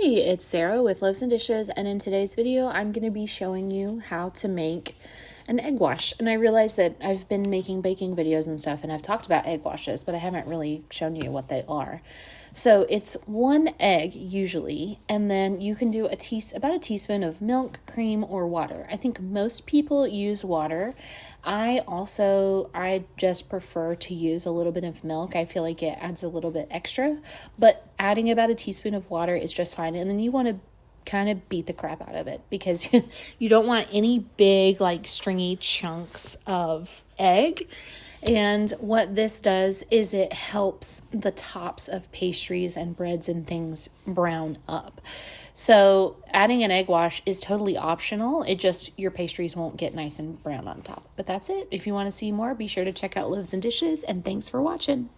Hey, it's Sarah with Loaves and Dishes, and in today's video, I'm going to be showing you how to make an egg wash. And I realize that I've been making baking videos and stuff, and I've talked about egg washes, but I haven't really shown you what they are. So it's one egg usually, and then you can do about a teaspoon of milk, cream, or water. I think most people use water. I just prefer to use a little bit of milk. I feel like it adds a little bit extra, but adding about a teaspoon of water is just fine. And then you want to kind of beat the crap out of it because you don't want any big, like stringy chunks of egg. And what this does is it helps the tops of pastries and breads and things brown up. So adding an egg wash is totally optional. Your pastries won't get nice and brown on top. But that's it. If you want to see more, be sure to check out Loaves and Dishes, and thanks for watching.